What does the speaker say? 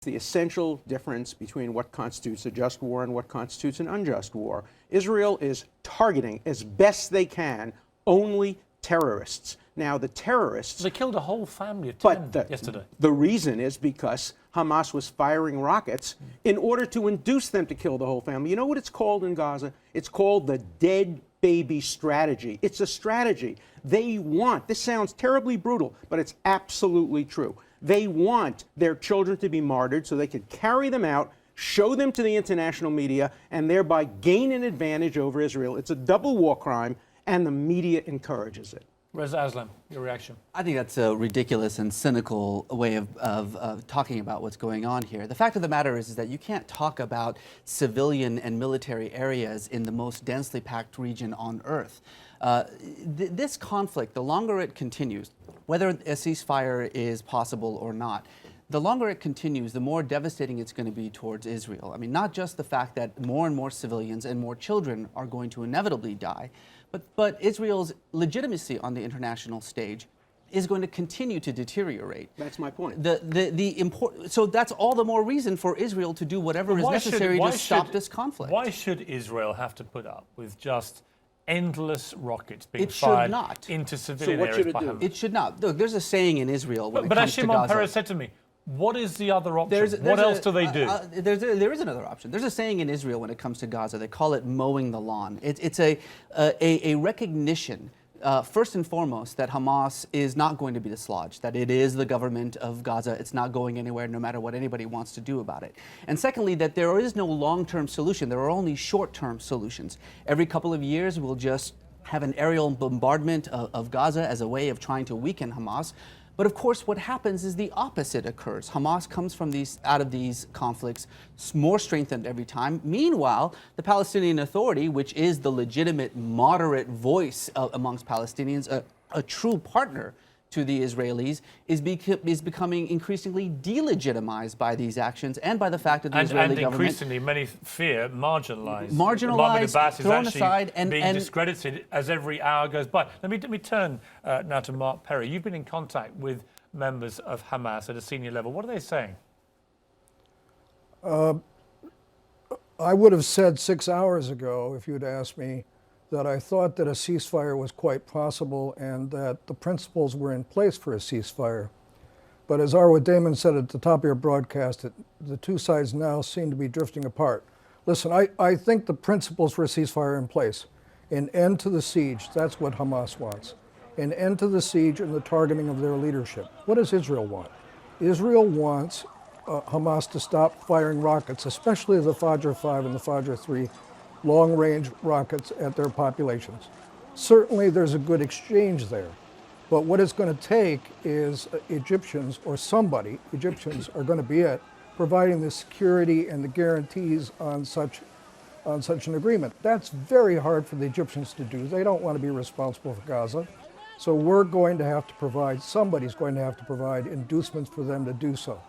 The essential difference between what constitutes a just war and what constitutes an unjust war. Israel is targeting, as best they can, only terrorists. Now, the terrorists... They killed a whole family of 10 yesterday. The reason is because Hamas was firing rockets in order to induce them to kill the whole family. You know what it's called in Gaza? It's called the dead baby strategy. It's a strategy. They want, this sounds terribly brutal, but it's absolutely true. They want their children to be martyred so they could carry them out, show them to the international media, and thereby gain an advantage over Israel. It's a double war crime, and the media encourages it. Reza Aslan, your reaction? I think that's a ridiculous and cynical way of talking about what's going on here. The fact of the matter is that you can't talk about civilian and military areas in the most densely packed region on Earth. This conflict, the longer it continues, whether a ceasefire is possible or not, the longer it continues, the more devastating it's going to be towards Israel. I mean, not just the fact that more and more civilians and more children are going to inevitably die, but Israel's legitimacy on the international stage is going to continue to deteriorate. That's my point. So that's all the more reason for Israel to do whatever is necessary to stop this conflict. Why should Israel have to put up with just endless rockets being It should fired not. into civilian So what areas should it by do? Hamas? It should not. Look, there's a saying in Israel when it But comes as to Shimon Gaza. Peres said to me, what is the other option? There's What else do they do? There is another option. There's a saying in Israel when it comes to Gaza. They call it mowing the lawn. It's a recognition, first and foremost, that Hamas is not going to be dislodged, that it is the government of Gaza. It's not going anywhere no matter what anybody wants to do about it. And secondly, that there is no long-term solution. There are only short-term solutions. Every couple of years, we'll just have an aerial bombardment of Gaza as a way of trying to weaken Hamas. But of course, what happens is the opposite occurs. Hamas comes from out of these conflicts more strengthened every time. Meanwhile, the Palestinian Authority, which is the legitimate moderate voice amongst Palestinians, a true partner to the Israelis, is becoming increasingly delegitimized by these actions and by the fact that the Israeli government... And increasingly, many fear, marginalized. Marginalized, thrown aside, and being discredited as every hour goes by. Let me turn now to Mark Perry. You've been in contact with members of Hamas at a senior level. What are they saying? I would have said 6 hours ago, if you had asked me, that I thought that a ceasefire was quite possible and that the principles were in place for a ceasefire. But as Arwa Damon said at the top of your broadcast, the two sides now seem to be drifting apart. Listen, I think the principles for a ceasefire are in place. An end to the siege, that's what Hamas wants. An end to the siege and the targeting of their leadership. What does Israel want? Israel wants Hamas to stop firing rockets, especially the Fajr 5 and the Fajr 3 long-range rockets at their populations. Certainly there's a good exchange there, but what it's going to take is Egyptians or somebody, Egyptians are going to be it, providing the security and the guarantees on such an agreement. That's very hard for the Egyptians to do. They don't want to be responsible for Gaza. So we're going to have to provide, somebody's going to have to provide inducements for them to do so.